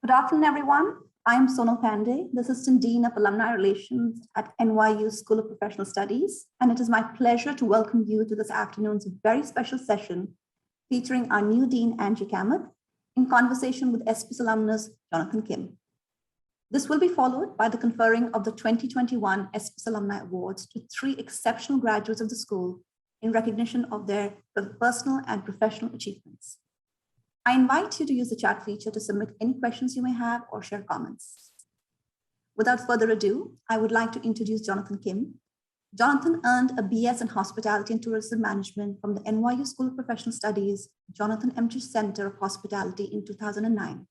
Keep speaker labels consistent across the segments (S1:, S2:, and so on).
S1: Good afternoon, everyone. I'm Sonal Pandey, the Assistant Dean of Alumni Relations at NYU School of Professional Studies, and it is my pleasure to welcome you to this afternoon's very special session featuring our new Dean Angie Kamath in conversation with SPS Alumnus Jonathan Kim. This will be followed by the conferring of the 2021 SPS Alumni Awards to 3 exceptional graduates of the school in recognition of their personal and professional achievements. I invite you to use the chat feature to submit any questions you may have or share comments. Without further ado, I would like to introduce Jonathan Kim. Jonathan earned a BS in Hospitality and Tourism Management from the NYU School of Professional Studies, Jonathan M. Center of Hospitality in 2009.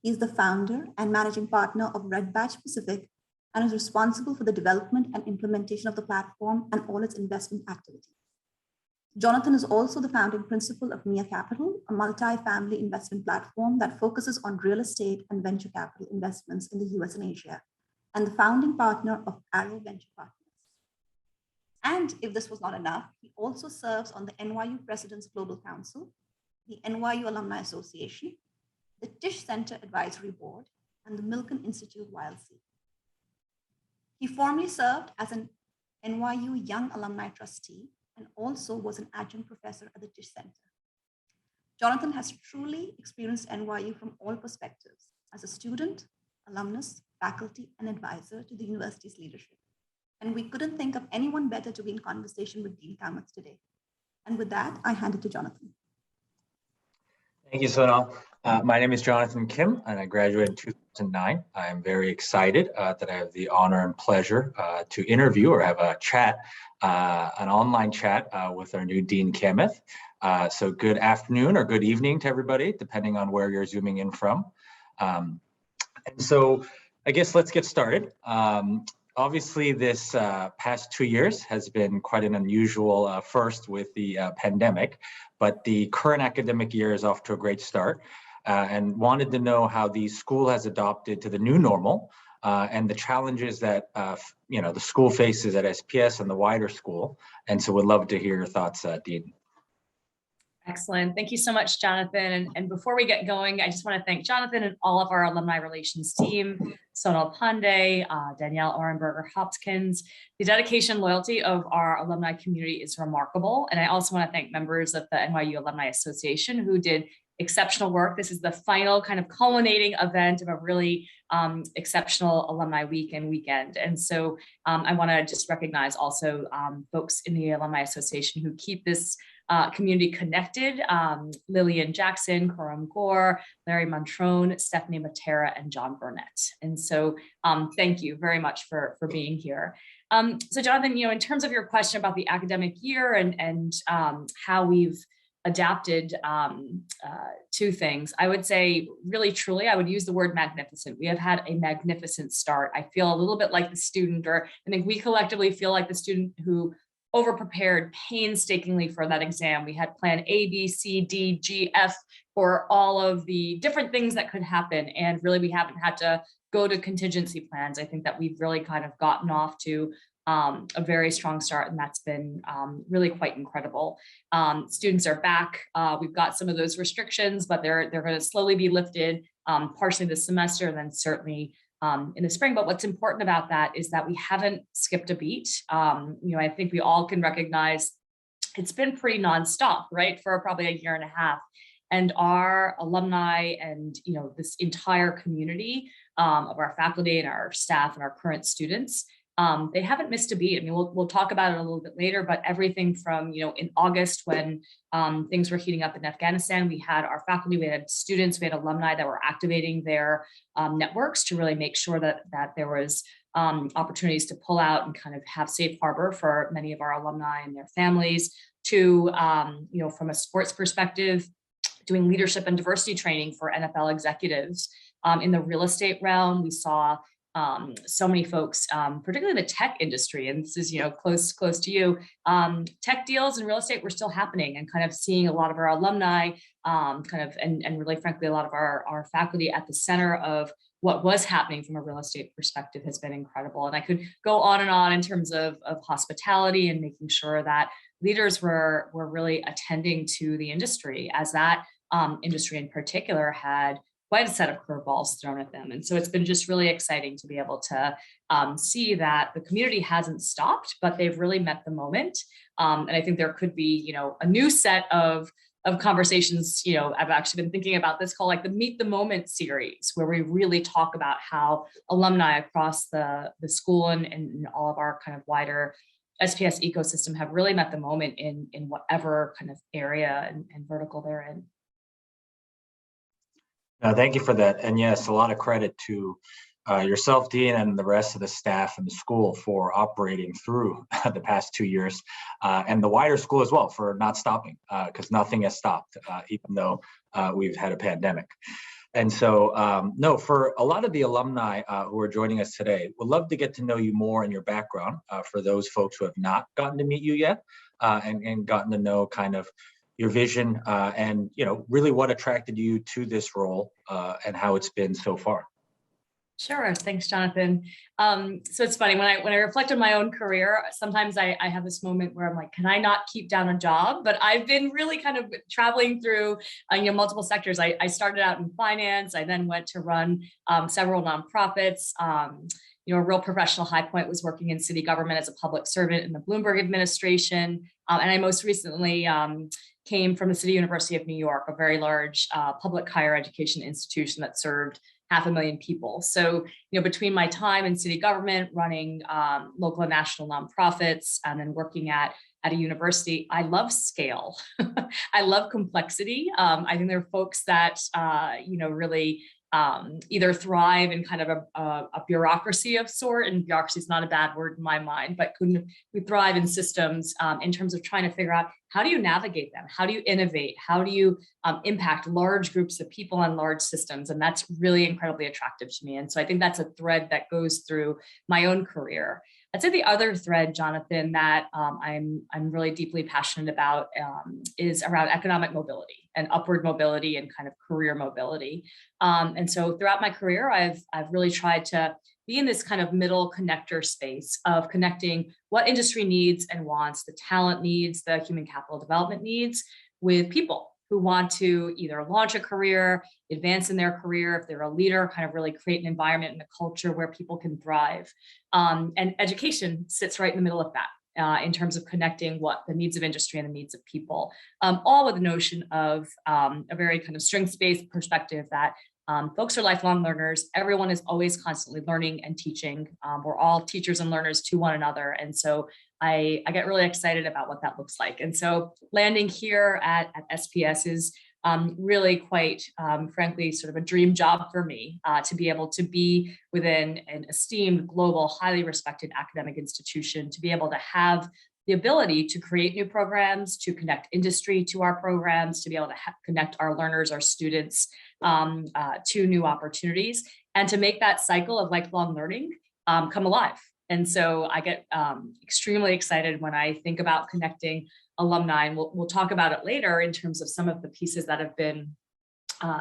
S1: He is the founder and managing partner of Red Badge Pacific and is responsible for the development and implementation of the platform and all its investment activities. Jonathan is also the founding principal of Mia Capital, a multi-family investment platform that focuses on real estate and venture capital investments in the US and Asia, and the founding partner of Arrow Venture Partners. And if this was not enough, he also serves on the NYU President's Global Council, the NYU Alumni Association, the Tisch Center Advisory Board, and the Milken Institute YLC. He formerly served as an NYU Young Alumni Trustee and also was an adjunct professor at the Tisch Center. Jonathan has truly experienced NYU from all perspectives as a student, alumnus, faculty, and advisor to the university's leadership. And we couldn't think of anyone better to be in conversation with Dean Kamath today. And with that, I hand it to Jonathan.
S2: Thank you, Sonal. My name is Jonathan Kim, and I graduated in 2009. I am very excited that I have the honor and pleasure to interview or have a chat, an online chat with our new Dean Kamath. So good afternoon or good evening to everybody, depending on where you're zooming in from. And so I guess let's get started. Obviously, this past 2 years has been quite an unusual first with the pandemic, but the current academic year is off to a great start, and wanted to know how the school has adopted to the new normal and the challenges that the school faces at SPS and the wider school. And so would love to hear your thoughts, Dean.
S3: Excellent. Thank you so much, Jonathan. And before we get going, I just want to thank Jonathan and all of our alumni relations team, Sonal Pandey, Danielle Orenberger-Hopkins. The dedication and loyalty of our alumni community is remarkable. And I also want to thank members of the NYU Alumni Association who did exceptional work. This is the final kind of culminating event of a really exceptional alumni week and weekend. And so I want to just recognize also folks in the Alumni Association who keep this community connected, Lillian Jackson, Coram Gore, Larry Montrone, Stephanie Matera, and John Burnett. And so thank you very much for being here. So Jonathan, in terms of your question about the academic year and how we've adapted to things, I would say really truly, I would use the word magnificent. We have had a magnificent start. I feel a little bit like the student, or I think we collectively feel like the student who over-prepared painstakingly for that exam. We had plan A, B, C, D, G, F for all of the different things that could happen. And really, we haven't had to go to contingency plans. I think that we've really kind of gotten off to a very strong start, and that's been really quite incredible. Students are back. We've got some of those restrictions, but they're going to slowly be lifted partially this semester, and then certainly in the spring. But what's important about that is that we haven't skipped a beat. I think we all can recognize it's been pretty nonstop, right, for probably a year and a half. And our alumni and this entire community of our faculty and our staff and our current students, they haven't missed a beat. I mean, we'll talk about it a little bit later, but everything from, in August when things were heating up in Afghanistan, we had our faculty, we had students, we had alumni that were activating their networks to really make sure that there was opportunities to pull out and kind of have safe harbor for many of our alumni and their families to, from a sports perspective, doing leadership and diversity training for NFL executives. In the real estate realm, we saw so many folks, particularly the tech industry, and this is close to you. Tech deals in real estate were still happening, and kind of seeing a lot of our alumni, and really frankly a lot of our faculty at the center of what was happening from a real estate perspective has been incredible. And I could go on and on in terms of hospitality and making sure that leaders were really attending to the industry, as that industry in particular had quite a set of curveballs thrown at them. And so it's been just really exciting to be able to see that the community hasn't stopped, but they've really met the moment. And I think there could be, a new set of conversations. I've actually been thinking about this called like the Meet the Moment series, where we really talk about how alumni across the school and all of our kind of wider SPS ecosystem have really met the moment in whatever kind of area and vertical they're in.
S2: Thank you for that. And yes, a lot of credit to yourself, Dean, and the rest of the staff and the school for operating through the past 2 years, and the wider school as well for not stopping, because nothing has stopped, even though we've had a pandemic. And so, no, for a lot of the alumni who are joining us today, we'd love to get to know you more and your background for those folks who have not gotten to meet you yet, and gotten to know kind of your vision and really what attracted you to this role and how it's been so far.
S3: Sure. Thanks, Jonathan. So it's funny when I reflect on my own career, sometimes I have this moment where I'm like, can I not keep down a job? But I've been really kind of traveling through multiple sectors. I started out in finance. I then went to run several nonprofits. A real professional high point was working in city government as a public servant in the Bloomberg administration. And I most recently came from the City University of New York, a very large public higher education institution that served 500,000 people. So, between my time in city government, running local and national nonprofits, and then working at a university, I love scale. I love complexity. I think there are folks that, really either thrive in kind of a bureaucracy of sort, and bureaucracy is not a bad word in my mind, but we thrive in systems in terms of trying to figure out how do you navigate them? How do you innovate? How do you impact large groups of people on large systems? And that's really incredibly attractive to me. And so I think that's a thread that goes through my own career. I'd say the other thread, Jonathan, that I'm really deeply passionate about is around economic mobility and upward mobility and kind of career mobility. And so throughout my career, I've really tried to be in this kind of middle connector space of connecting what industry needs and wants, the talent needs, the human capital development needs, with people who want to either launch a career, advance in their career, if they're a leader, kind of really create an environment and a culture where people can thrive. And education sits right in the middle of that in terms of connecting what the needs of industry and the needs of people, all with the notion of a very kind of strengths-based perspective that folks are lifelong learners. Everyone is always constantly learning and teaching. We're all teachers and learners to one another. And so I get really excited about what that looks like. And so landing here at SPS is really quite, frankly, sort of a dream job for me to be able to be within an esteemed, global, highly respected academic institution, to be able to have the ability to create new programs, to connect industry to our programs, to be able to connect our learners, our students to new opportunities, and to make that cycle of lifelong learning come alive. And so I get extremely excited when I think about connecting alumni, and we'll talk about it later in terms of some of the pieces that have been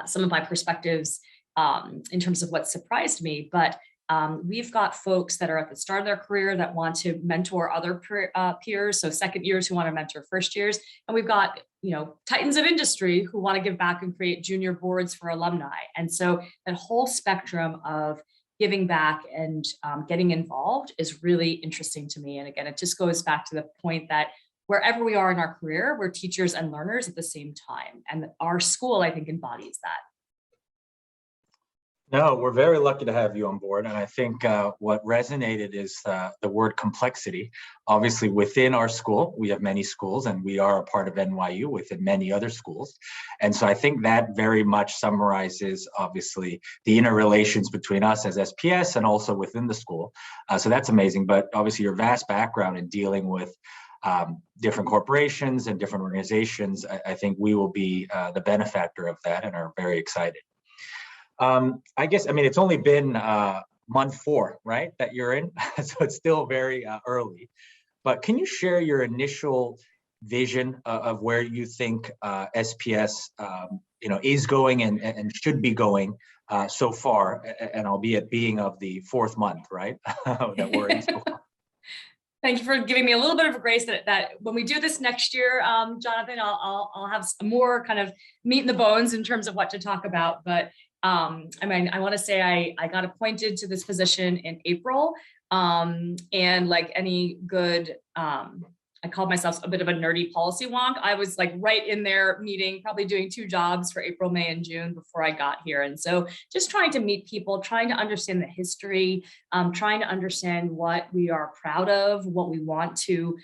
S3: some of my perspectives in terms of what surprised me. But we've got folks that are at the start of their career that want to mentor other peers, so second years who want to mentor first years, and we've got titans of industry who want to give back and create junior boards for alumni. And so that whole spectrum of giving back and getting involved is really interesting to me. And again, it just goes back to the point that wherever we are in our career, we're teachers and learners at the same time, and our school, I think, embodies that.
S2: No, we're very lucky to have you on board. And I think what resonated is the word complexity. Obviously, within our school, we have many schools, and we are a part of NYU within many other schools. And so I think that very much summarizes, obviously, the interrelations between us as SPS and also within the school. So that's amazing. But obviously, your vast background in dealing with different corporations and different organizations, I think we will be the benefactor of that and are very excited. I guess, it's only been month 4, right, that you're in, so it's still very early. But can you share your initial vision of where you think SPS, is going and should be going so far, and albeit being of the 4th month, right, that we're in so far?
S3: Thank you for giving me a little bit of a grace that when we do this next year, Jonathan, I'll have some more kind of meat in the bones in terms of what to talk about. But I mean, I want to say I got appointed to this position in April, and like any good, I called myself a bit of a nerdy policy wonk. I was like right in there meeting, probably doing 2 jobs for April, May, and June before I got here. And so just trying to meet people, trying to understand the history, trying to understand what we are proud of, what we want to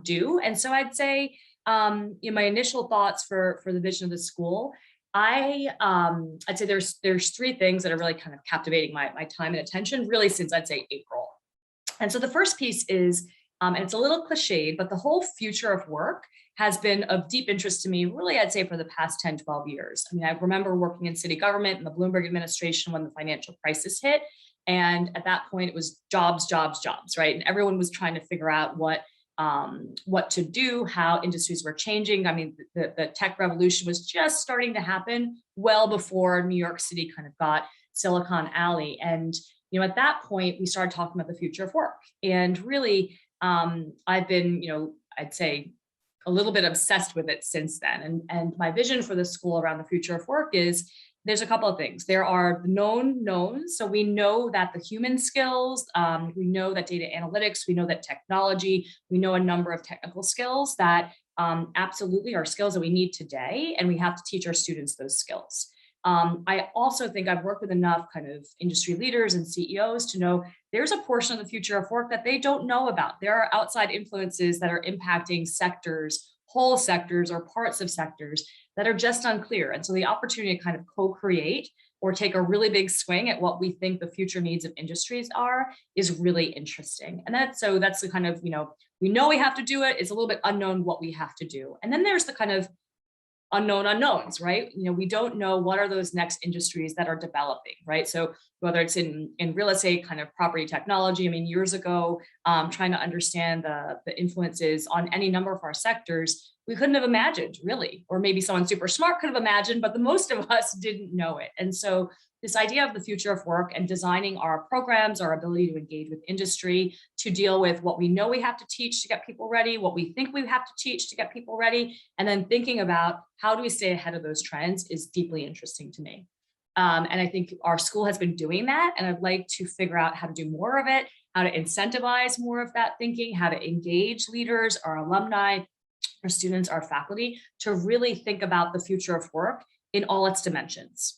S3: do. And so I'd say, my initial thoughts for the vision of the school, I'd say there's 3 things that are really kind of captivating my time and attention really since I'd say April. And so the first piece is, and it's a little cliched, but the whole future of work has been of deep interest to me, really, I'd say for the past 10, 12 years. I mean, I remember working in city government in the Bloomberg administration when the financial crisis hit. And at that point, it was jobs, jobs, jobs, right? And everyone was trying to figure out what to do, how industries were changing. I mean, the tech revolution was just starting to happen well before New York City kind of got Silicon Alley. And, at that point, we started talking about the future of work. And really, I've been, I'd say a little bit obsessed with it since then. And my vision for the school around the future of work is there's a couple of things. There are known knowns. So we know that the human skills, we know that data analytics, we know that technology, we know a number of technical skills that absolutely are skills that we need today, and we have to teach our students those skills. I also think I've worked with enough kind of industry leaders and CEOs to know there's a portion of the future of work that they don't know about. There are outside influences that are impacting sectors, whole sectors or parts of sectors that are just unclear. And so the opportunity to kind of co-create or take a really big swing at what we think the future needs of industries are is really interesting. And that's the kind of, we know we have to do it. It's a little bit unknown what we have to do. And then there's the kind of unknown unknowns, right? We don't know what are those next industries that are developing, right? So whether it's in real estate, kind of property technology, I mean, years ago, trying to understand the influences on any number of our sectors, we couldn't have imagined really, or maybe someone super smart could have imagined, but the most of us didn't know it. And so this idea of the future of work and designing our programs, our ability to engage with industry, to deal with what we know we have to teach to get people ready, what we think we have to teach to get people ready, and then thinking about how do we stay ahead of those trends is deeply interesting to me. And I think our school has been doing that, and I'd like to figure out how to do more of it, how to incentivize more of that thinking, how to engage leaders, our alumni, our students, our faculty, to really think about the future of work in all its dimensions.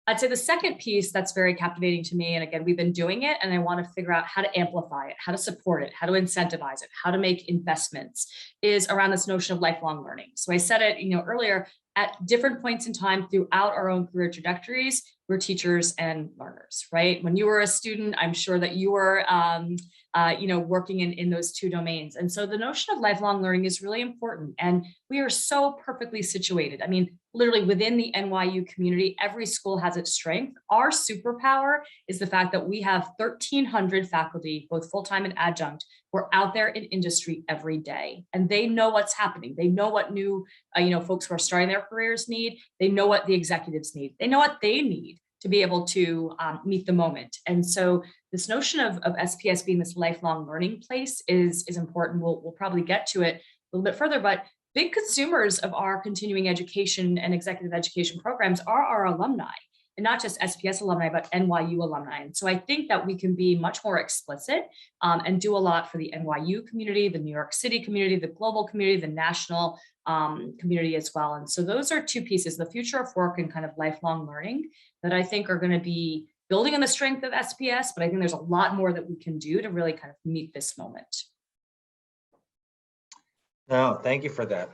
S3: I'd say the second piece that's very captivating to me, and again, we've been doing it, and I want to figure out how to amplify it, how to support it, how to incentivize it, how to make investments, is around this notion of lifelong learning. So I said it, earlier, at different points in time throughout our own career trajectories, we're teachers and learners, right? When you were a student, I'm sure that you were, working in those 2 domains. And so the notion of lifelong learning is really important. And we are so perfectly situated. I mean, literally within the NYU community, every school has its strength. Our superpower is the fact that we have 1,300 faculty, both full-time and adjunct, who are out there in industry every day. And they know what's happening. They know what new, folks who are starting their careers need. They know what the executives need. They know what they need to be able to meet the moment. And so this notion of SPS being this lifelong learning place is important. We'll probably get to it a little bit further, but big consumers of our continuing education and executive education programs are our alumni, and not just SPS alumni, but NYU alumni. And so I think that we can be much more explicit and do a lot for the NYU community, the New York City community, the global community, the national community as well. And so those are 2 pieces, the future of work and kind of lifelong learning, that I think are going to be building on the strength of SPS, but I think there's a lot more that we can do to really kind of meet this moment.
S2: No, thank you for that.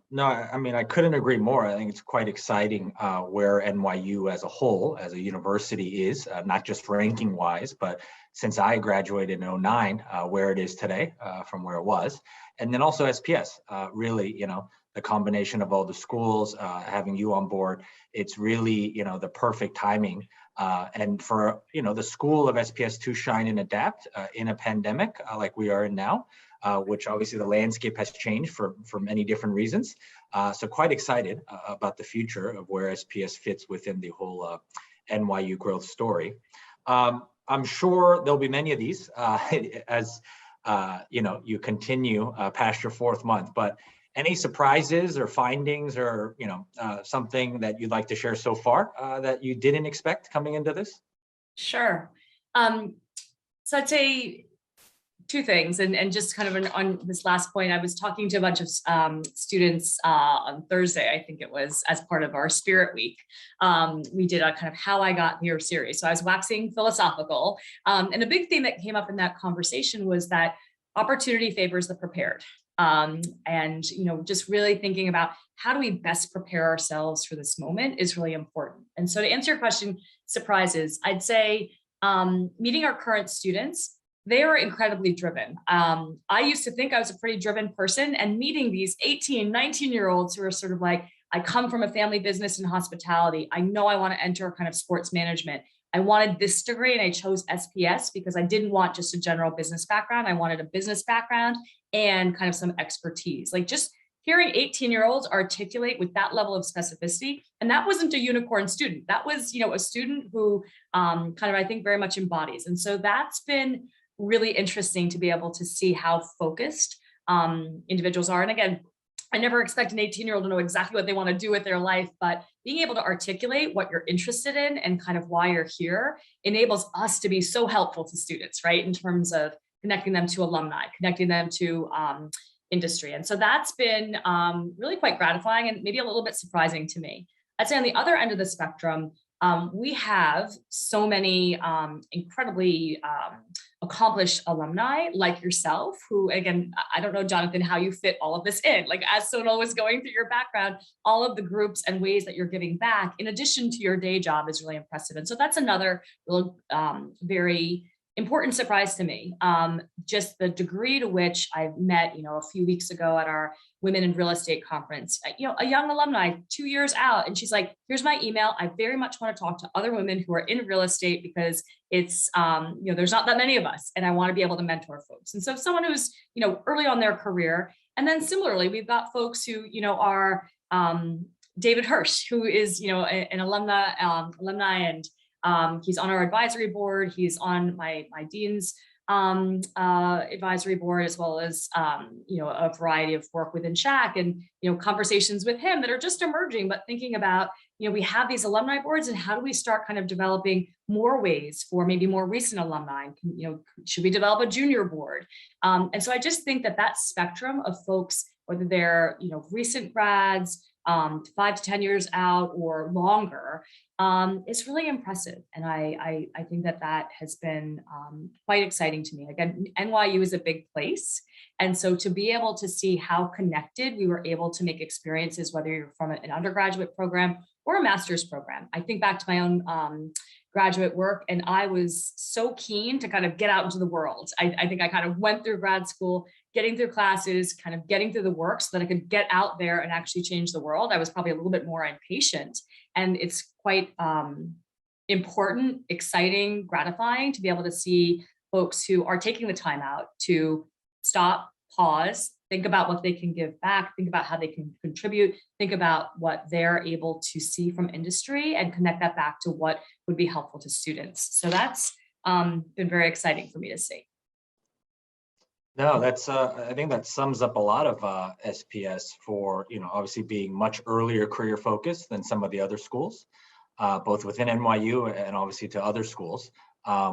S2: No, I mean, I couldn't agree more. I think it's quite exciting where NYU as a whole, as a university is, not just ranking wise, but since I graduated in 2009, where it is today from where it was. And then also SPS, really, the combination of all the schools, having you on board, it's really, the perfect timing. And for, the school of SPS to shine and adapt in a pandemic like we are in now. Which obviously the landscape has changed for many different reasons. So quite excited about the future of where SPS fits within the whole NYU growth story. I'm sure there'll be many of these as you continue past your 4th month. But any surprises or findings or, something that you'd like to share so far that you didn't expect coming into this?
S3: Sure. So I'd say two things, and just kind of on this last point, I was talking to a bunch of students on Thursday, I think it was, as part of our Spirit Week. We did a kind of how I got here series. So I was waxing philosophical. And a big theme that came up in that conversation was that opportunity favors the prepared. And, just really thinking about how do we best prepare ourselves for this moment is really important. And so to answer your question, surprises, I'd say meeting our current students, they are incredibly driven. I used to think I was a pretty driven person, and meeting these 18, 19-year-olds who are sort of like, I come from a family business in hospitality. I know I want to enter kind of sports management. I wanted this degree and I chose SPS because I didn't want just a general business background. I wanted a business background and kind of some expertise. Like just hearing 18-year-olds articulate with that level of specificity, and that wasn't a unicorn student. That was, a student who kind of, I think, very much embodies. And so that's been really interesting to be able to see how focused individuals are. And again, I never expect an 18-year-old to know exactly what they want to do with their life, but being able to articulate what you're interested in and kind of why you're here enables us to be so helpful to students, right? In terms of connecting them to alumni, connecting them to industry. And so that's been really quite gratifying and maybe a little bit surprising to me. I'd say on the other end of the spectrum, we have so many incredibly accomplished alumni like yourself, who, again, I don't know, Jonathan, how you fit all of this in. Like as Sonal was going through your background, all of the groups and ways that you're giving back in addition to your day job is really impressive. And so that's another real, very important surprise to me. Just the degree to which I met, a few weeks ago at our Women in Real Estate conference, a young alumni 2 years out, and she's like, here's my email. I very much want to talk to other women who are in real estate because it's, there's not that many of us, and I want to be able to mentor folks. And so someone who's, early on their career, and then similarly, we've got folks who, are David Hirsch, who is, an alumni, and he's on our advisory board. He's on my dean's advisory board, as well as, a variety of work within SHAC and, conversations with him that are just emerging, but thinking about, we have these alumni boards and how do we start kind of developing more ways for maybe more recent alumni? Should we develop a junior board? And so I just think that spectrum of folks, whether they're, recent grads, 5 to 10 years out or longer, is really impressive. And I think that has been quite exciting to me. Again, NYU is a big place. And so to be able to see how connected we were able to make experiences, whether you're from an undergraduate program or a master's program. I think back to my own graduate work, and I was so keen to kind of get out into the world. I think I kind of went through grad school, getting through classes, kind of getting through the work so that I could get out there and actually change the world. I was probably a little bit more impatient, and it's quite important, exciting, gratifying to be able to see folks who are taking the time out to stop, pause, think about what they can give back, think about how they can contribute, think about what they're able to see from industry and connect that back to what would be helpful to students. So that's been very exciting for me to see.
S2: No, that's I think that sums up a lot of SPS for, obviously being much earlier career focused than some of the other schools, both within NYU and obviously to other schools,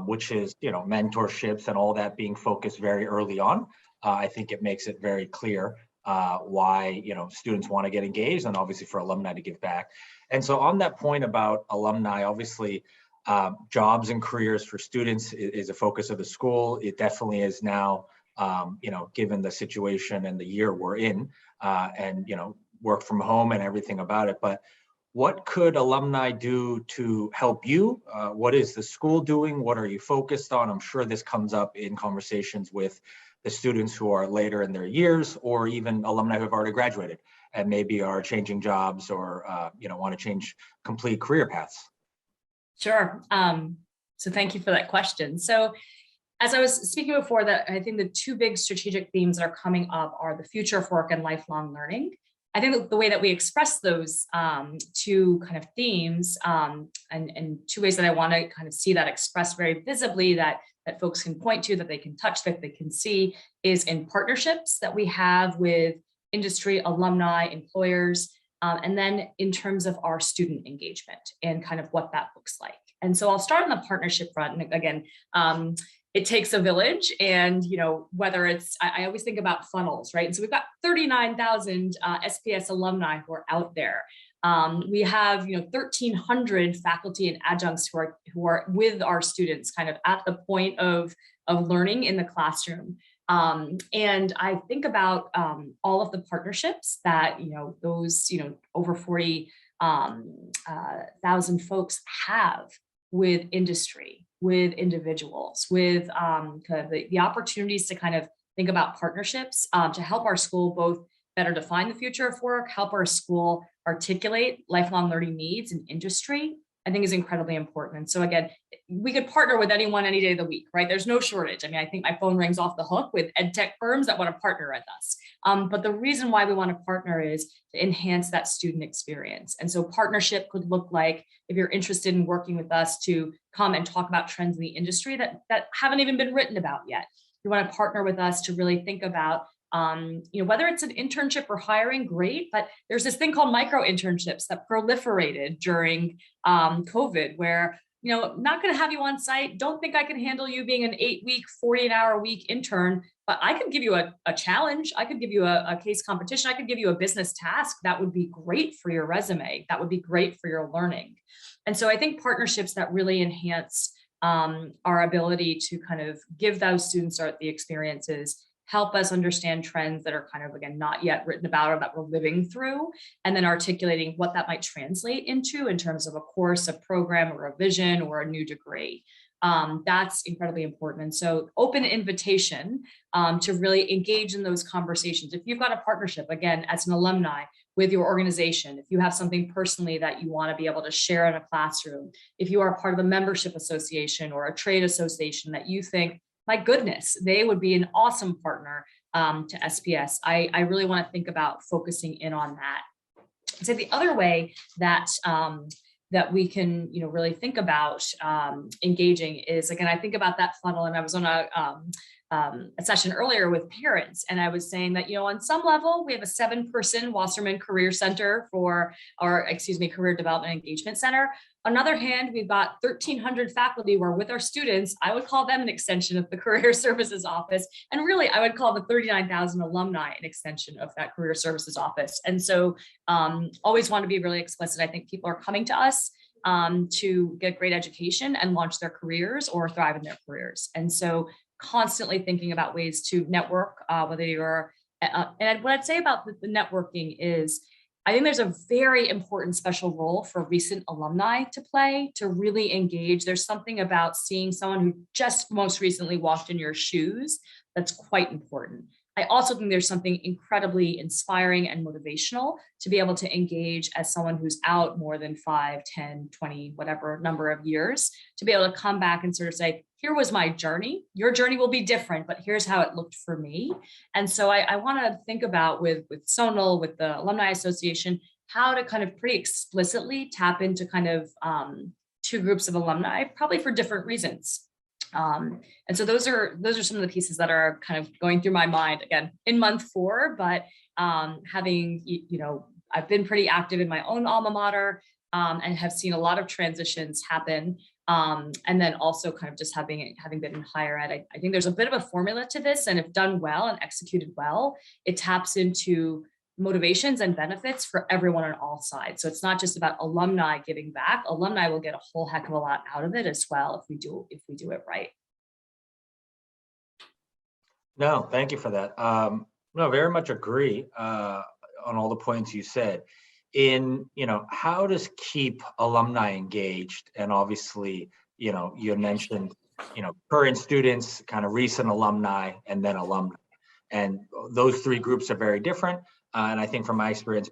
S2: which is, mentorships and all that being focused very early on. I think it makes it very clear why, students want to get engaged and obviously for alumni to give back. And so on that point about alumni, obviously jobs and careers for students is a focus of the school. It definitely is now, given the situation and the year we're in and, work from home and everything about it. But what could alumni do to help you? What is the school doing? What are you focused on? I'm sure this comes up in conversations with the students who are later in their years, or even alumni who have already graduated and maybe are changing jobs or want to change complete career paths.
S3: Sure. So thank you for that question. So as I was speaking before, that I think the two big strategic themes that are coming up are the future of work and lifelong learning. I think the way that we express those two kind of themes and two ways that I want to kind of see that expressed very visibly, that folks can point to, that they can touch, that they can see, is in partnerships that we have with industry, alumni, employers, and then in terms of our student engagement and kind of what that looks like. And so I'll start on the partnership front. And again, it takes a village, and whether it's, I always think about funnels, right? And so we've got 39,000 SPS alumni who are out there. We have 1,300 faculty and adjuncts who are with our students, kind of at the point of learning in the classroom. And I think about all of the partnerships that those over 40,000 folks have with industry, with individuals, with kind of the opportunities to kind of think about partnerships to help our school both better define the future of work, help our school articulate lifelong learning needs in industry, I think is incredibly important. And so again, we could partner with anyone any day of the week, right? There's no shortage. I mean, I think my phone rings off the hook with ed tech firms that want to partner with us. But the reason why we want to partner is to enhance that student experience. And so partnership could look like, if you're interested in working with us, to come and talk about trends in the industry that haven't even been written about yet. You want to partner with us to really think about whether it's an internship or hiring, great, but there's this thing called micro internships that proliferated during COVID, where, not going to have you on site. Don't think I can handle you being an 8-week, 40-hour-a-week intern, but I could give you a challenge. I could give you a case competition. I could give you a business task. That would be great for your resume. That would be great for your learning. And so I think partnerships that really enhance our ability to kind of give those students the experiences, help us understand trends that are kind of, again, not yet written about or that we're living through, and then articulating what that might translate into in terms of a course, a program, or a vision, or a new degree. That's incredibly important. And so open invitation to really engage in those conversations. If you've got a partnership, again, as an alumni with your organization, if you have something personally that you want to be able to share in a classroom, if you are part of a membership association or a trade association that you think, my goodness, they would be an awesome partner to SPS, I really want to think about focusing in on that. So the other way that that we can really think about engaging is, again, I think about that funnel, and I was on a session earlier with parents, and I was saying that on some level we have a 7-person Wasserman Career Center Career Development Engagement Center. On the other hand, we've got 1,300 faculty who are with our students. I would call them an extension of the Career Services Office. And really, I would call the 39,000 alumni an extension of that Career Services Office. And so always want to be really explicit. I think people are coming to us to get great education and launch their careers or thrive in their careers. And so constantly thinking about ways to network, whether you're, and what I'd say about the networking is, I think there's a very important special role for recent alumni to play, to really engage. There's something about seeing someone who just most recently walked in your shoes that's quite important. I also think there's something incredibly inspiring and motivational to be able to engage as someone who's out more than 5, 10, 20, whatever number of years, to be able to come back and sort of say, here was my journey. Your journey will be different, but here's how it looked for me. And so I want to think about with Sonal, with the Alumni Association, how to kind of pretty explicitly tap into kind of 2 groups of alumni, probably for different reasons. And so those are some of the pieces that are kind of going through my mind, again, in month 4, but having, I've been pretty active in my own alma mater and have seen a lot of transitions happen. And then also kind of just having been in higher ed, I think there's a bit of a formula to this, and if done well and executed well, it taps into motivations and benefits for everyone on all sides. So it's not just about alumni giving back. Alumni will get a whole heck of a lot out of it as well if we do it right.
S2: No, thank you for that. No, very much agree on all the points you said. In how to keep alumni engaged, and obviously you mentioned current students, kind of recent alumni, and then alumni, and those 3 groups are very different. And I think from my experience,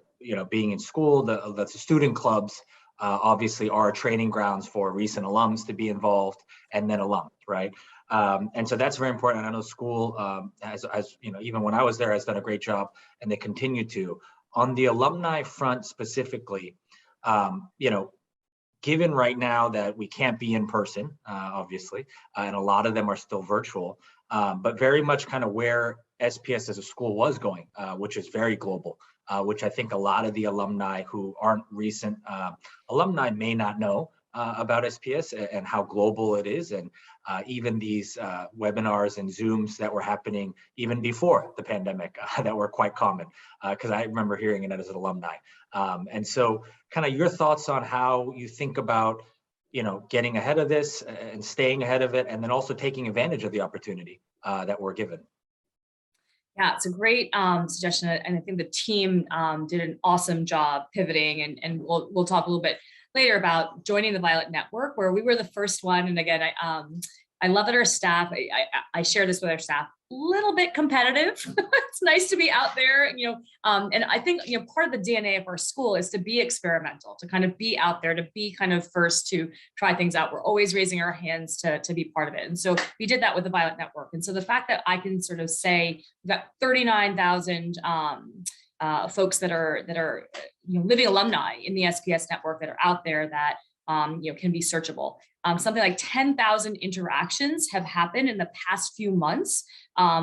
S2: being in school, the student clubs obviously are training grounds for recent alums to be involved, and then alums, right? And so that's very important. I know school has even when I was there, has done a great job, and they continue to. On the alumni front specifically, given right now that we can't be in person, obviously, and a lot of them are still virtual, but very much kind of where SPS as a school was going, which is very global, which I think a lot of the alumni who aren't recent alumni may not know about SPS and how global it is. And even these webinars and Zooms that were happening even before the pandemic that were quite common, because I remember hearing it as an alumni. And so kind of your thoughts on how you think about, getting ahead of this and staying ahead of it, and then also taking advantage of the opportunity that we're given.
S3: Yeah, it's a great suggestion, and I think the team did an awesome job pivoting, and we'll talk a little bit later about joining the Violet Network, where we were the first one. And again, I love that our staff, I share this with our staff, a little bit competitive. It's nice to be out there, and I think, part of the DNA of our school is to be experimental, to kind of be out there, to be kind of first to try things out. We're always raising our hands to be part of it. And so we did that with the Violet Network. And so the fact that I can sort of say we've got 39,000 folks that are living alumni in the SPS network that are out there that can be searchable. Something like 10,000 interactions have happened in the past few months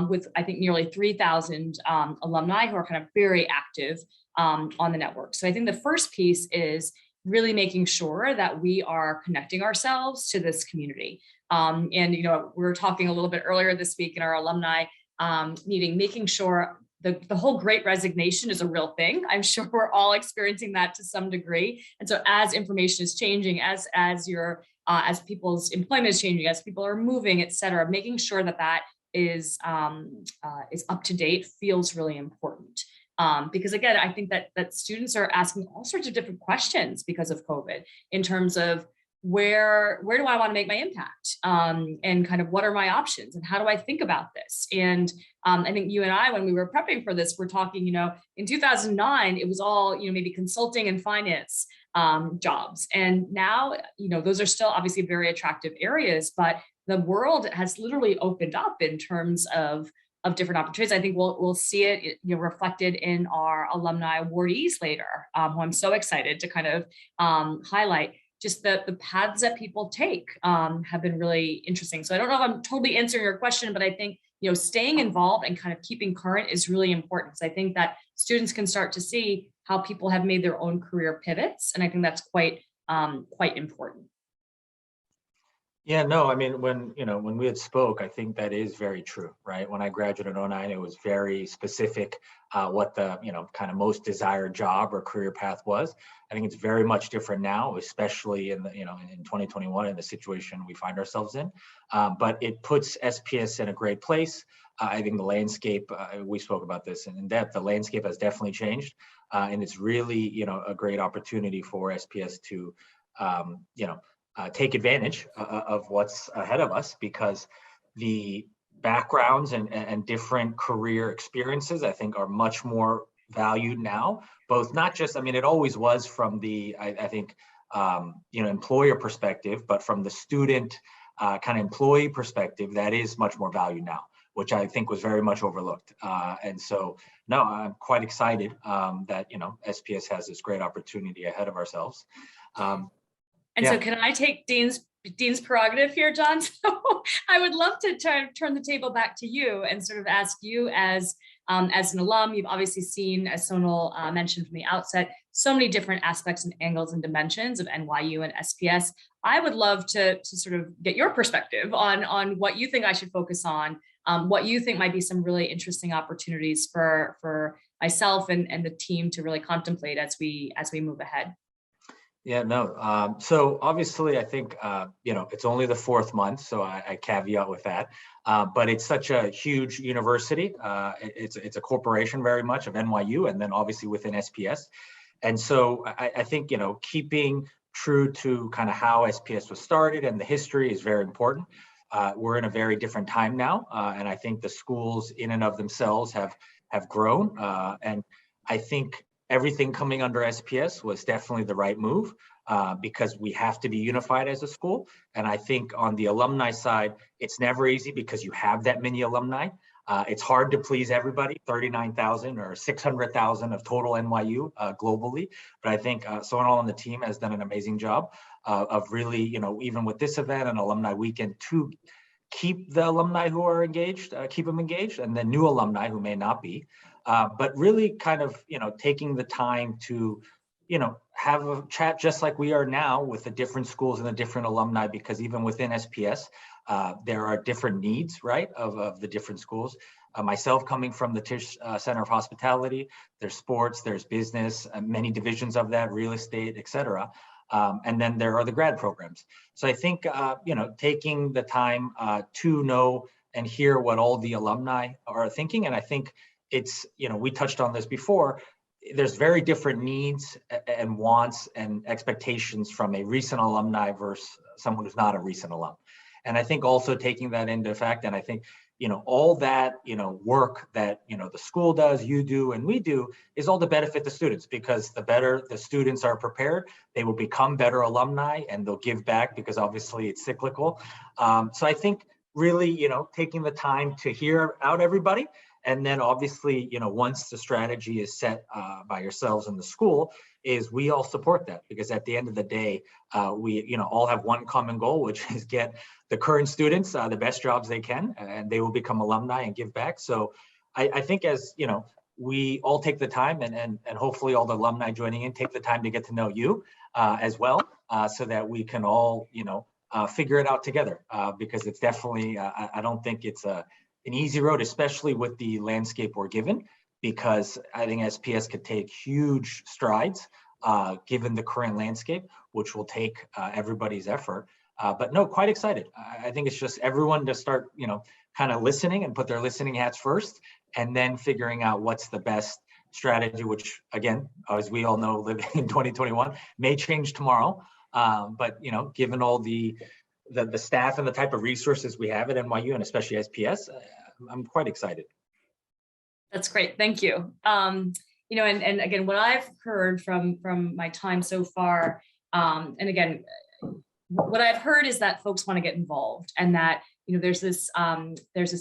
S3: with, I think, nearly 3,000 alumni who are kind of very active on the network. So I think the first piece is really making sure that we are connecting ourselves to this community. And, we were talking a little bit earlier this week in our alumni meeting, making sure the whole great resignation is a real thing. I'm sure we're all experiencing that to some degree. And so as information is changing, as people's employment is changing, as people are moving, et cetera, making sure that is up to date feels really important. Because again, I think that students are asking all sorts of different questions because of COVID in terms of where do I want to make my impact, and kind of what are my options and how do I think about this? And I think you and I, when we were prepping for this, we're talking, in 2009, it was all, maybe consulting and finance jobs. And now, those are still obviously very attractive areas, but the world has literally opened up in terms of different opportunities. I think we'll see it, reflected in our alumni awardees later, who I'm so excited to kind of highlight. Just the paths that people take have been really interesting. So I don't know if I'm totally answering your question, but I think, staying involved and kind of keeping current is really important. So I think that students can start to see how people have made their own career pivots. And I think that's quite important.
S2: Yeah, no, I mean, when we had spoke, I think that is very true, right? When I graduated in 2009, it was very specific what the, kind of most desired job or career path was. I think it's very much different now, especially in the, in 2021 in the situation we find ourselves in. But it puts SPS in a great place. I think the landscape, we spoke about this in depth, the landscape has definitely changed. And it's really, a great opportunity for SPS to, take advantage of what's ahead of us, because the backgrounds and different career experiences, I think, are much more valued now, both not just, it always was from the, I think, employer perspective, but from the student kind of employee perspective, that is much more valued now, which I think was very much overlooked. And so, no, I'm quite excited that, SPS has this great opportunity ahead of ourselves.
S3: So can I take Dean's prerogative here, John? So I would love to turn the table back to you and sort of ask you as an alum. You've obviously seen, as Sonal mentioned from the outset, so many different aspects and angles and dimensions of NYU and SPS. I would love to sort of get your perspective on what you think I should focus on, what you think might be some really interesting opportunities for myself and the team to really contemplate as we move ahead.
S2: Yeah, no. So obviously, I think, it's only the 4th month, so I caveat with that. But it's such a huge university. It's a corporation very much of NYU, and then obviously within SPS. And so I think, keeping true to kind of how SPS was started and the history is very important. We're in a very different time now, and I think the schools in and of themselves have grown. And I think everything coming under SPS was definitely the right move, because we have to be unified as a school. And I think on the alumni side, it's never easy because you have that many alumni. It's hard to please everybody, 39,000 or 600,000 of total NYU globally. But I think Sonal on the team has done an amazing job of really, even with this event and Alumni Weekend, to keep the alumni who are engaged, keep them engaged, and then new alumni who may not be. But really kind of, taking the time to, have a chat just like we are now with the different schools and the different alumni, because even within SPS, there are different needs, right, of the different schools. Myself coming from the Tisch Center of Hospitality, there's sports, there's business, many divisions of that, real estate, et cetera. And then there are the grad programs. So I think, taking the time to know and hear what all the alumni are thinking. And I think it's, we touched on this before, there's very different needs and wants and expectations from a recent alumni versus someone who's not a recent alum. And I think also taking that into effect, and I think, all that, work that, the school does, you do, and we do is all to benefit the students, because the better the students are prepared, they will become better alumni and they'll give back, because obviously it's cyclical. So I think really, taking the time to hear out everybody. And then obviously, once the strategy is set by yourselves in the school, is we all support that, because at the end of the day, we all have one common goal, which is get the current students the best jobs they can, and they will become alumni and give back. So I think as we all take the time, and hopefully all the alumni joining in take the time to get to know you as well, so that we can all figure it out together, because it's definitely I don't think it's an easy road, especially with the landscape we're given, because I think SPS could take huge strides given the current landscape, which will take everybody's effort. But no, quite excited. I think it's just everyone to start, kind of listening and put their listening hats first, and then figuring out what's the best strategy, which again, as we all know, living in 2021 may change tomorrow. But given all the staff and the type of resources we have at NYU, and especially SPS, I'm quite excited.
S3: That's great. Thank you. And again, what I've heard from my time so far, and again, what I've heard is that folks want to get involved, and that there's this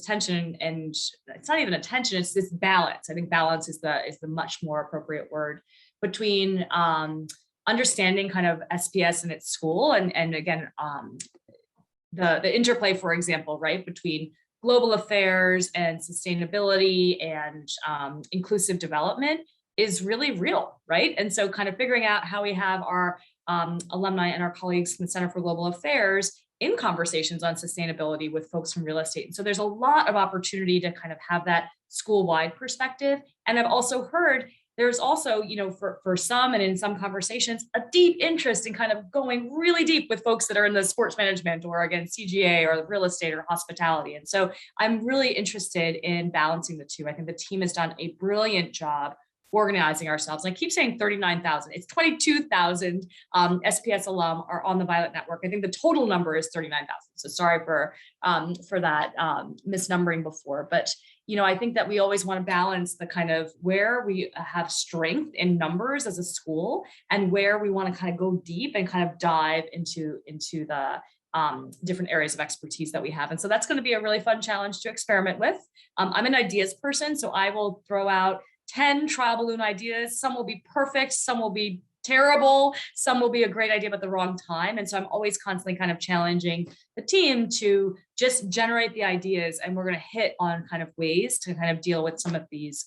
S3: tension, and it's not even a tension, it's this balance. I think balance is the much more appropriate word, between understanding kind of SPS and its school, and again, the interplay, for example, right, between global affairs and sustainability and inclusive development is really real, right? And so kind of figuring out how we have our alumni and our colleagues from the Center for Global Affairs in conversations on sustainability with folks from real estate. And so there's a lot of opportunity to kind of have that school-wide perspective. And I've also heard there's also, for some and in some conversations, a deep interest in kind of going really deep with folks that are in the sports management, or again, CGA or real estate or hospitality. And so I'm really interested in balancing the two. I think the team has done a brilliant job organizing ourselves. And I keep saying 39,000, it's 22,000 SPS alum are on the Violet Network. I think the total number is 39,000. So sorry for that misnumbering before, but I think that we always want to balance the kind of where we have strength in numbers as a school, and where we want to kind of go deep and kind of dive into the different areas of expertise that we have. And so that's going to be a really fun challenge to experiment with. I'm an ideas person, so I will throw out 10 trial balloon ideas. Some will be perfect, some will be terrible, some will be a great idea but the wrong time. And so I'm always constantly kind of challenging the team to just generate the ideas, and we're going to hit on kind of ways to kind of deal with some of these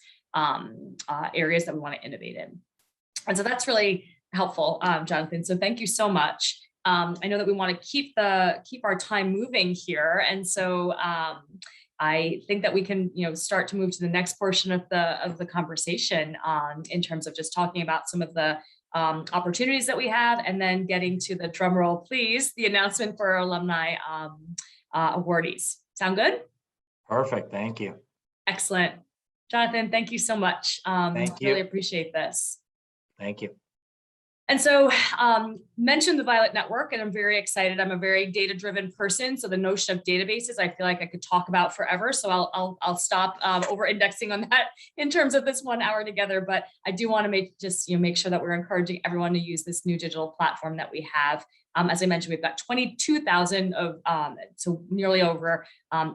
S3: areas that we want to innovate in. And so that's really helpful, Jonathan. So thank you so much. I know that we want to keep our time moving here, and so I think that we can, start to move to the next portion of the conversation in terms of just talking about some of the opportunities that we have, and then getting to the drum roll, please, the announcement for our alumni awardees. Sound good?
S2: Perfect. Thank you.
S3: Excellent. Jonathan, thank you so much.
S2: Thank you.
S3: Really appreciate this.
S2: Thank you.
S3: And so mentioned the Violet Network, and I'm very excited. I'm a very data-driven person, so the notion of databases, I feel like I could talk about forever. So I'll stop over-indexing on that in terms of this 1 hour together. But I do want to make sure that we're encouraging everyone to use this new digital platform that we have. As I mentioned, we've got 22,000 of, so nearly over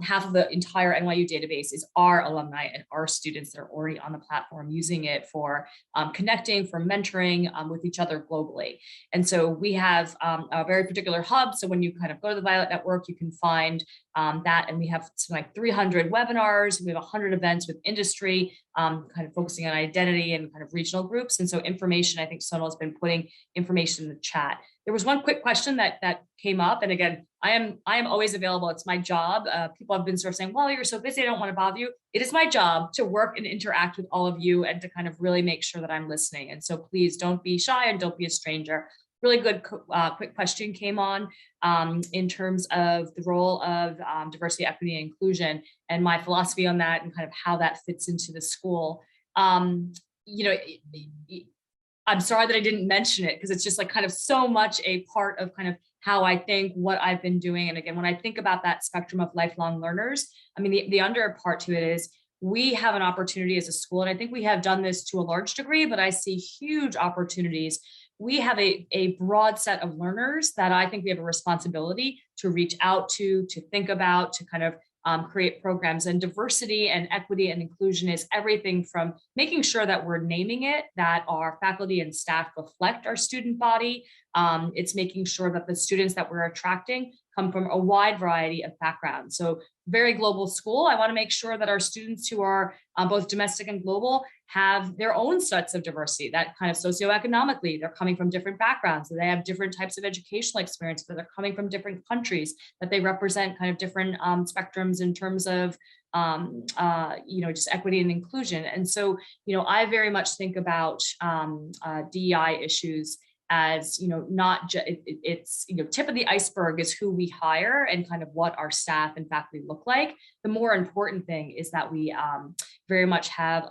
S3: half of the entire NYU database is our alumni and our students that are already on the platform, using it for connecting, for mentoring with each other globally. And so we have a very particular hub. So when you kind of go to the Violet Network, you can find that, and we have something like 300 webinars, we have 100 events with industry, kind of focusing on identity and kind of regional groups. And so information, I think Sonal has been putting information in the chat. There was one quick question that came up, and again, I am always available. It's my job. People have been sort of saying, well, you're so busy, I don't want to bother you. It is my job to work and interact with all of you and to kind of really make sure that I'm listening. And so please don't be shy and don't be a stranger. Really good quick question came on in terms of the role of diversity, equity, and inclusion, and my philosophy on that, and kind of how that fits into the school. You know, I'm sorry that I didn't mention it, because it's just like kind of so much a part of kind of how I think, what I've been doing. And again, when I think about that spectrum of lifelong learners, I mean, the under part to it is we have an opportunity as a school, and I think we have done this to a large degree, but I see huge opportunities. We have a broad set of learners that I think we have a responsibility to reach out to think about, to kind of create programs. And diversity and equity and inclusion is everything from making sure that we're naming it, that our faculty and staff reflect our student body. It's making sure that the students that we're attracting come from a wide variety of backgrounds. So very global school. I want to make sure that our students who are both domestic and global have their own sets of diversity, that kind of socioeconomically, they're coming from different backgrounds, that they have different types of educational experience, that they're coming from different countries, that they represent kind of different spectrums in terms of you know, just equity and inclusion. And so, you know, I very much think about DEI issues as, you know, not just, it's, you know, tip of the iceberg is who we hire and kind of what our staff and faculty look like. The more important thing is that we very much have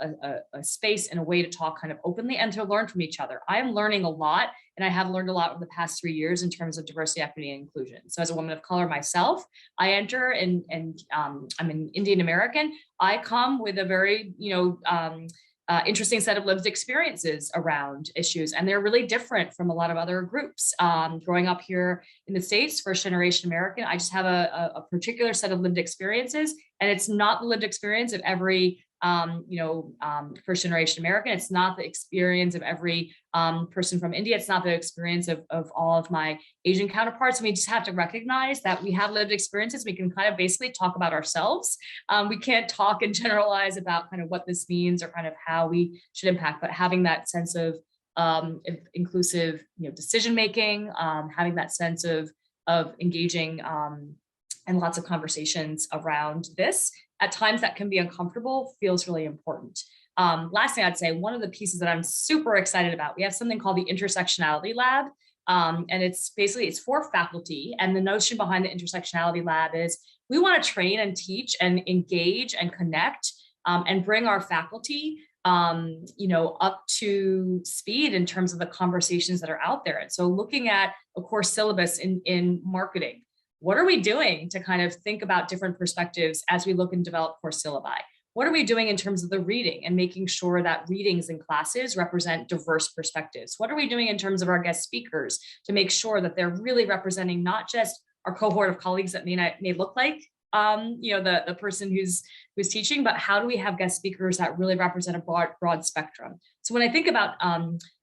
S3: a space and a way to talk kind of openly and to learn from each other. I am learning a lot, and I have learned a lot over the past 3 years in terms of diversity, equity, and inclusion. So as a woman of color myself, I enter and I'm an Indian American. I come with a very, you know, interesting set of lived experiences around issues, and they're really different from a lot of other groups. Growing up here in the States, first generation American, I just have a particular set of lived experiences, and it's not the lived experience of every you know, first generation American. It's not the experience of every person from India. It's not the experience of all of my Asian counterparts. And we just have to recognize that we have lived experiences. We can kind of basically talk about ourselves. We can't talk and generalize about kind of what this means or kind of how we should impact, but having that sense of inclusive, you know, decision making, having that sense of engaging and lots of conversations around this. At times that can be uncomfortable, feels really important. Last thing I'd say, one of the pieces that I'm super excited about, we have something called the Intersectionality Lab. And it's basically, it's for faculty. And the notion behind the Intersectionality Lab is we want to train and teach and engage and connect and bring our faculty you know, up to speed in terms of the conversations that are out there. And so looking at a course syllabus in marketing, what are we doing to kind of think about different perspectives as we look and develop course syllabi? What are we doing in terms of the reading and making sure that readings in classes represent diverse perspectives? What are we doing in terms of our guest speakers to make sure that they're really representing not just our cohort of colleagues that may look like you know, the person who's teaching, but how do we have guest speakers that really represent a broad spectrum? So when I think about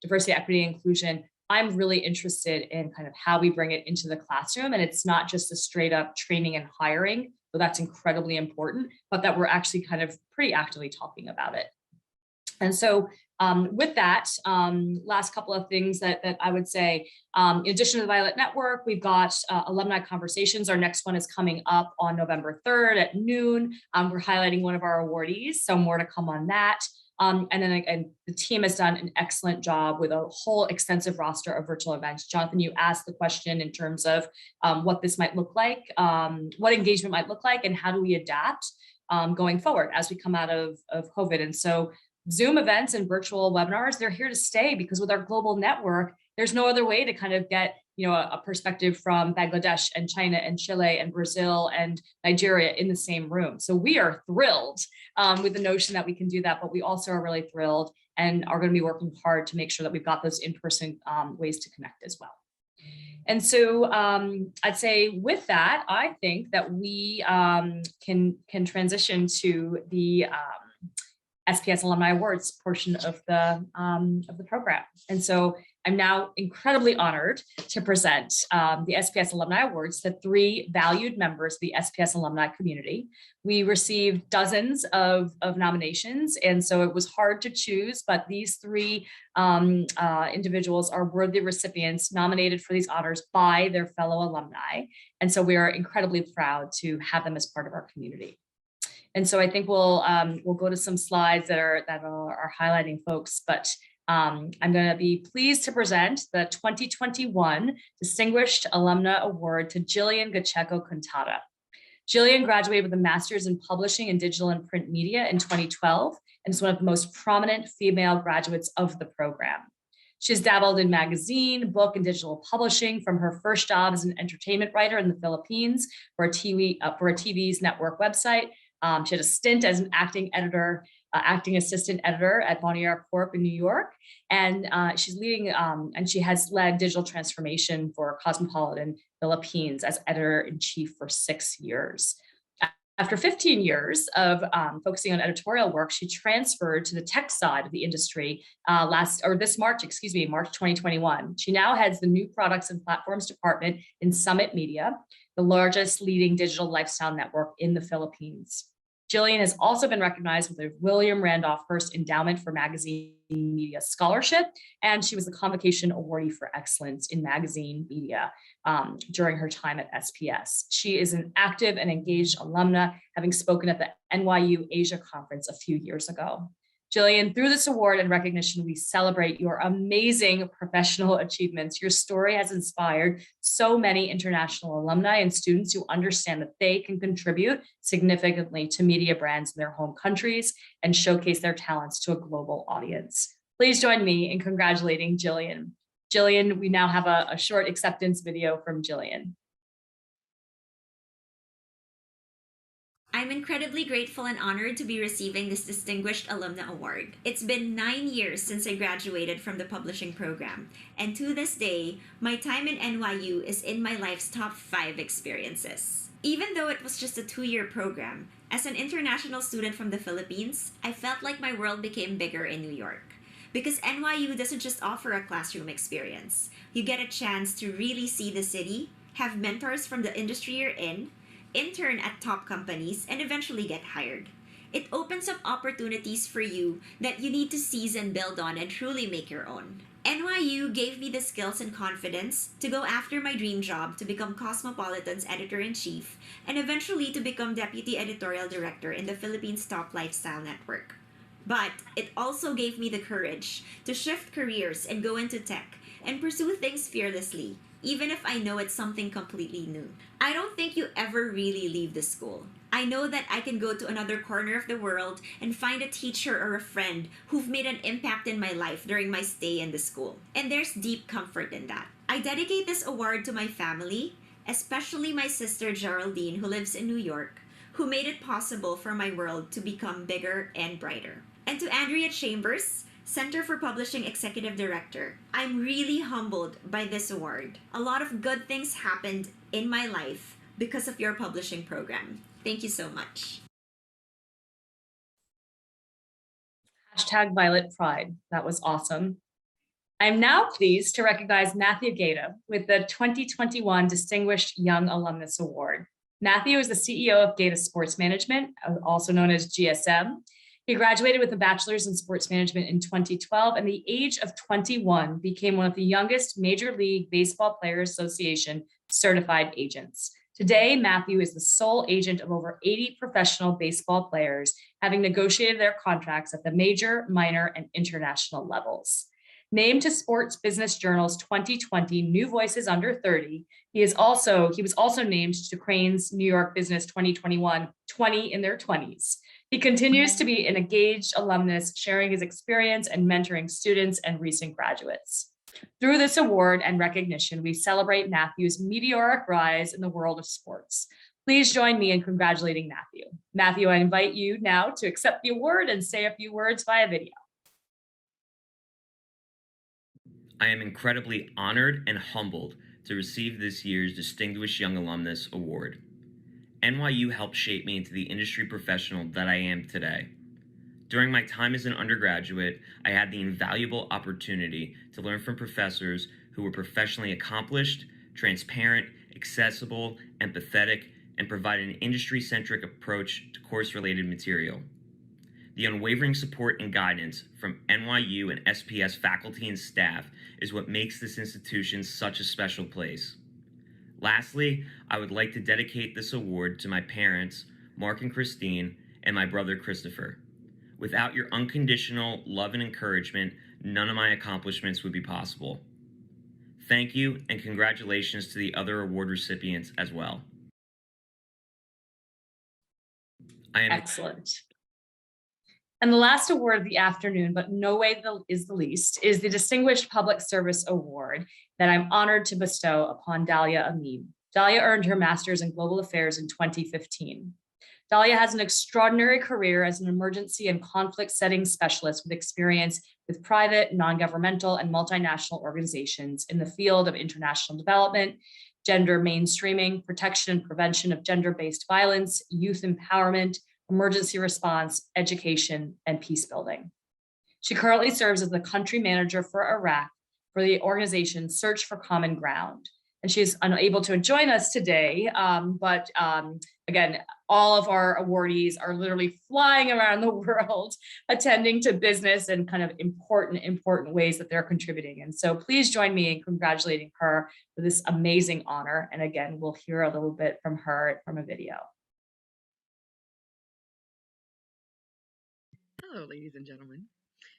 S3: diversity, equity, and inclusion, I'm really interested in kind of how we bring it into the classroom. And it's not just a straight up training and hiring, though that's incredibly important, but that we're actually kind of pretty actively talking about it. And so with that, last couple of things that I would say, in addition to the Violet Network, we've got alumni conversations. Our next one is coming up on November 3rd at noon. We're highlighting one of our awardees, so more to come on that. And then again, the team has done an excellent job with a whole extensive roster of virtual events. Jonathan, you asked the question in terms of what this might look like, what engagement might look like, and how do we adapt going forward as we come out of COVID. And so Zoom events and virtual webinars, they're here to stay, because with our global network, there's no other way to kind of get, you know, a perspective from Bangladesh and China and Chile and Brazil and Nigeria in the same room. So we are thrilled with the notion that we can do that, but we also are really thrilled and are going to be working hard to make sure that we've got those in-person ways to connect as well. And so I'd say with that, I think that we can transition to the SPS Alumni Awards portion of the program. And so I'm now incredibly honored to present the SPS Alumni Awards to 3 valued members of the SPS alumni community. We received dozens of nominations, and so it was hard to choose, but these 3 individuals are worthy recipients nominated for these honors by their fellow alumni. And so we are incredibly proud to have them as part of our community. And so I think we'll go to some slides that are highlighting folks, but I'm going to be pleased to present the 2021 Distinguished Alumna Award to Jillian Gatcheco-Cantada. Jillian graduated with a master's in publishing and digital and print media in 2012 and is one of the most prominent female graduates of the program. She's dabbled in magazine, book, and digital publishing from her first job as an entertainment writer in the Philippines for a TV's network website. She had a stint as an acting assistant editor at Bonnier Corp in New York, and she's leading and she has led digital transformation for Cosmopolitan Philippines as editor-in-chief for 6 years. After 15 years of focusing on editorial work, she transferred to the tech side of the industry March 2021. She now heads the new products and platforms department in Summit Media, the largest leading digital lifestyle network in the Philippines. Jillian has also been recognized with the William Randolph Hearst Endowment for Magazine Media Scholarship, and she was the Convocation Awardee for Excellence in Magazine Media during her time at SPS. She is an active and engaged alumna, having spoken at the NYU Asia Conference a few years ago. Jillian, through this award and recognition, we celebrate your amazing professional achievements. Your story has inspired so many international alumni and students who understand that they can contribute significantly to media brands in their home countries and showcase their talents to a global audience. Please join me in congratulating Jillian. Jillian, we now have a short acceptance video from Jillian.
S4: I'm incredibly grateful and honored to be receiving this Distinguished Alumna Award. It's been 9 years since I graduated from the publishing program, and to this day, my time in NYU is in my life's top 5 experiences. Even though it was just a 2-year program, as an international student from the Philippines, I felt like my world became bigger in New York. Because NYU doesn't just offer a classroom experience. You get a chance to really see the city, have mentors from the industry you're in, intern at top companies, and eventually get hired. It opens up opportunities for you that you need to seize and build on and truly make your own. NYU gave me the skills and confidence to go after my dream job to become Cosmopolitan's editor-in-chief and eventually to become deputy editorial director in the Philippines' top lifestyle network. But it also gave me the courage to shift careers and go into tech and pursue things fearlessly, even if I know it's something completely new. I don't think you ever really leave the school. I know that I can go to another corner of the world and find a teacher or a friend who've made an impact in my life during my stay in the school. And there's deep comfort in that. I dedicate this award to my family, especially my sister Geraldine, who lives in New York, who made it possible for my world to become bigger and brighter. And to Andrea Chambers, Center for Publishing Executive Director, I'm really humbled by this award. A lot of good things happened in my life because of your publishing program. Thank you so much.
S3: #Violet Pride. That was awesome. I'm now pleased to recognize Matthew Gaeta with the 2021 Distinguished Young Alumnus Award. Matthew is the CEO of Gaeta Sports Management, also known as GSM. He graduated with a bachelor's in sports management in 2012, and at the age of 21 became one of the youngest Major League Baseball Players Association certified agents. Today, Matthew is the sole agent of over 80 professional baseball players, having negotiated their contracts at the major, minor, and international levels. Named to Sports Business Journal's 2020 New Voices Under 30, he was also named to Crain's New York Business 2021 20 in their 20s. He continues to be an engaged alumnus, sharing his experience and mentoring students and recent graduates. Through this award and recognition, we celebrate Matthew's meteoric rise in the world of sports. Please join me in congratulating Matthew. Matthew, I invite you now to accept the award and say a few words via video.
S5: I am incredibly honored and humbled to receive this year's Distinguished Young Alumnus Award. NYU helped shape me into the industry professional that I am today. During my time as an undergraduate, I had the invaluable opportunity to learn from professors who were professionally accomplished, transparent, accessible, empathetic, and provided an industry-centric approach to course-related material. The unwavering support and guidance from NYU and SPS faculty and staff is what makes this institution such a special place. Lastly, I would like to dedicate this award to my parents, Mark and Christine, and my brother, Christopher. Without your unconditional love and encouragement, none of my accomplishments would be possible. Thank you, and congratulations to the other award recipients as well.
S3: Excellent. And the last award of the afternoon, but no way is the least, is the Distinguished Public Service Award that I'm honored to bestow upon Dalia Amin. Dalia earned her master's in global affairs in 2015. Dalia has an extraordinary career as an emergency and conflict setting specialist with experience with private, non-governmental, and multinational organizations in the field of international development, gender mainstreaming, protection and prevention of gender-based violence, youth empowerment, emergency response, education, and peace building. She currently serves as the country manager for Iraq for the organization Search for Common Ground. And she's unable to join us today, but again, all of our awardees are literally flying around the world, attending to business and kind of important ways that they're contributing. And so please join me in congratulating her for this amazing honor. And again, we'll hear a little bit from her from a video.
S6: Hello, ladies and gentlemen.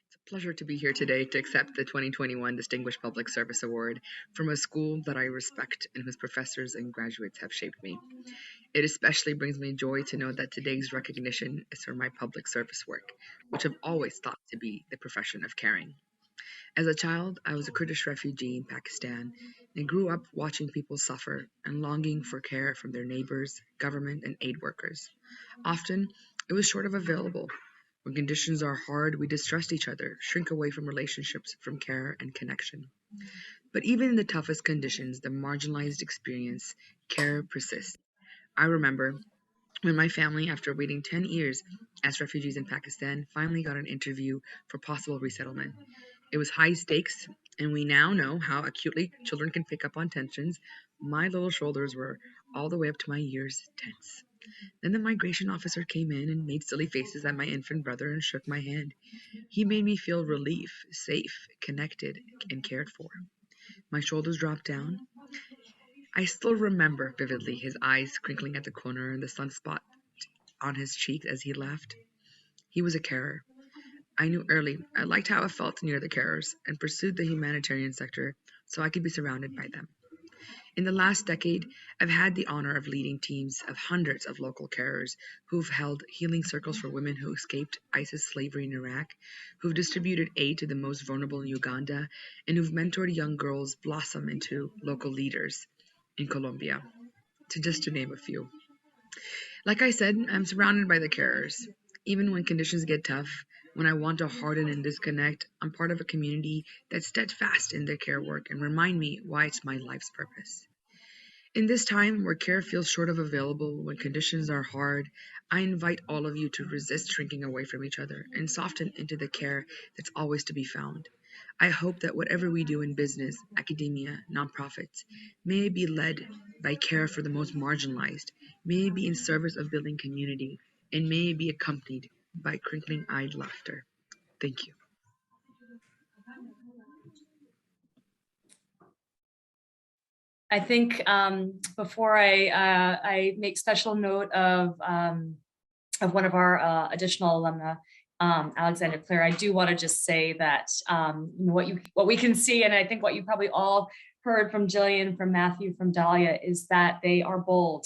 S6: It's a pleasure to be here today to accept the 2021 Distinguished Public Service Award from a school that I respect and whose professors and graduates have shaped me. It especially brings me joy to know that today's recognition is for my public service work, which I've always thought to be the profession of caring. As a child, I was a Kurdish refugee in Pakistan and grew up watching people suffer and longing for care from their neighbors, government, and aid workers. Often, it was short of available. When conditions are hard, we distrust each other, shrink away from relationships, from care and connection. But even in the toughest conditions, the marginalized experience, care persists. I remember when my family, after waiting 10 years as refugees in Pakistan, finally got an interview for possible resettlement. It was high stakes, and we now know how acutely children can pick up on tensions. My little shoulders were all the way up to my ears tense. Then the migration officer came in and made silly faces at my infant brother and shook my hand. He made me feel relief, safe, connected, and cared for. My shoulders dropped down. I still remember vividly his eyes crinkling at the corner and the sunspot on his cheek as he laughed. He was a carer. I knew early I liked how I felt near the carers and pursued the humanitarian sector so I could be surrounded by them. In the last decade, I've had the honor of leading teams of hundreds of local carers who've held healing circles for women who escaped ISIS slavery in Iraq, who've distributed aid to the most vulnerable in Uganda, and who've mentored young girls blossom into local leaders in Colombia, to name a few. Like I said, I'm surrounded by the carers. Even when conditions get tough, when I want to harden and disconnect, I'm part of a community that's steadfast in their care work and remind me why it's my life's purpose. In this time where care feels short of available, when conditions are hard, I invite all of you to resist shrinking away from each other and soften into the care that's always to be found. I hope that whatever we do in business, academia, nonprofits, may it be led by care for the most marginalized, may it be in service of building community, and may it be accompanied by crinkling-eyed laughter. Thank you.
S3: I think before I make special note of one of our additional alumna, Alexander Clare, I do want to just say that what we can see, and I think what you probably all heard from Jillian, from Matthew, from Dalia, is that they are bold,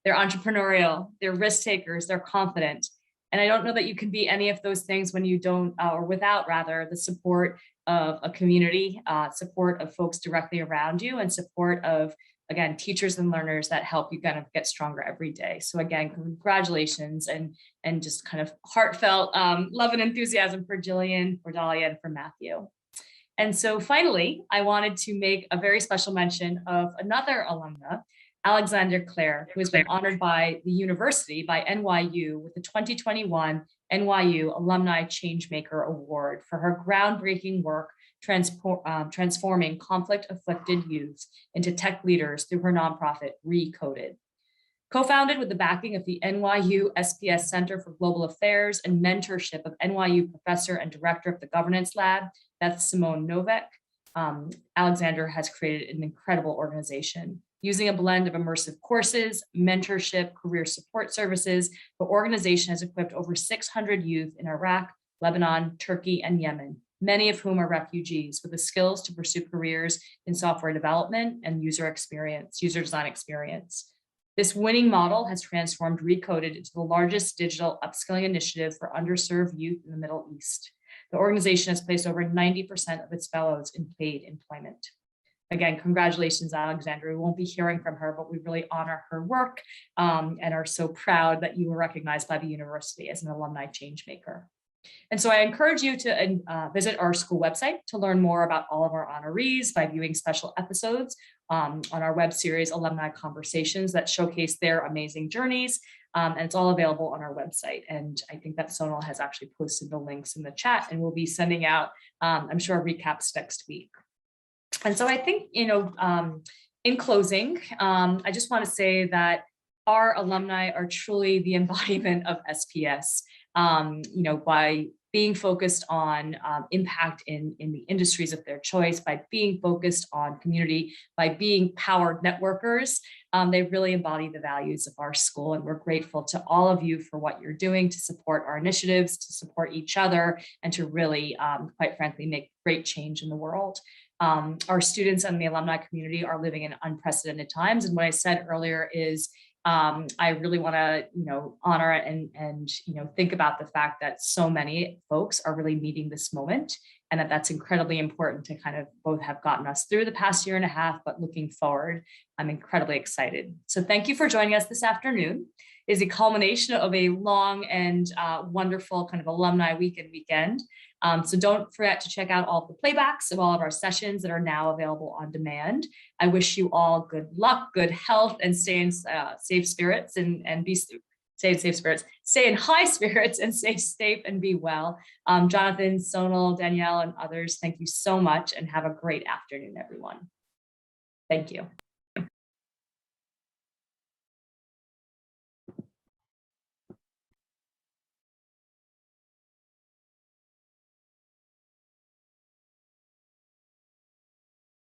S3: they're entrepreneurial, they're risk takers, they're confident. And I don't know that you can be any of those things when you don't, or without rather, the support of a community, support of folks directly around you, and support of, again, teachers and learners that help you kind of get stronger every day. So again, congratulations and just kind of heartfelt love and enthusiasm for Jillian, for Dalia, and for Matthew. And so finally, I wanted to make a very special mention of another alumna, Alexander Clare, who has been honored by the university, by NYU, with the 2021 NYU Alumni Changemaker Award for her groundbreaking work transforming conflict-afflicted youth into tech leaders through her nonprofit, Recoded. Co-founded with the backing of the NYU SPS Center for Global Affairs and mentorship of NYU professor and director of the Governance Lab, Beth Simone Novak, Alexander has created an incredible organization. Using a blend of immersive courses, mentorship, career support services, the organization has equipped over 600 youth in Iraq, Lebanon, Turkey, and Yemen, many of whom are refugees, with the skills to pursue careers in software development and user design experience. This winning model has transformed Recoded into the largest digital upskilling initiative for underserved youth in the Middle East. The organization has placed over 90% of its fellows in paid employment. Again, congratulations, Alexandra. We won't be hearing from her, but we really honor her work and are so proud that you were recognized by the university as an alumni changemaker. And so I encourage you to visit our school website to learn more about all of our honorees by viewing special episodes on our web series, Alumni Conversations, that showcase their amazing journeys. And it's all available on our website. And I think that Sonal has actually posted the links in the chat, and we'll be sending out, I'm sure, recaps next week. And so I think, in closing, I just want to say that our alumni are truly the embodiment of SPS, by being focused on impact in the industries of their choice, by being focused on community, by being powered networkers. They really embody the values of our school, and we're grateful to all of you for what you're doing to support our initiatives, to support each other, and to really, quite frankly, make great change in the world. Our students and the alumni community are living in unprecedented times, and what I said earlier is I really want to, honor and think about the fact that so many folks are really meeting this moment, and that's incredibly important to kind of both have gotten us through the past year and a half, but looking forward, I'm incredibly excited. So thank you for joining us this afternoon. It is a culmination of a long and wonderful kind of alumni week and weekend. So don't forget to check out all of the playbacks of all of our sessions that are now available on demand. I wish you all good luck, good health, and stay in safe spirits and stay in safe spirits, stay in high spirits and stay safe and be well. Jonathan, Sonal, Danielle, and others, thank you so much and have a great afternoon, everyone. Thank you.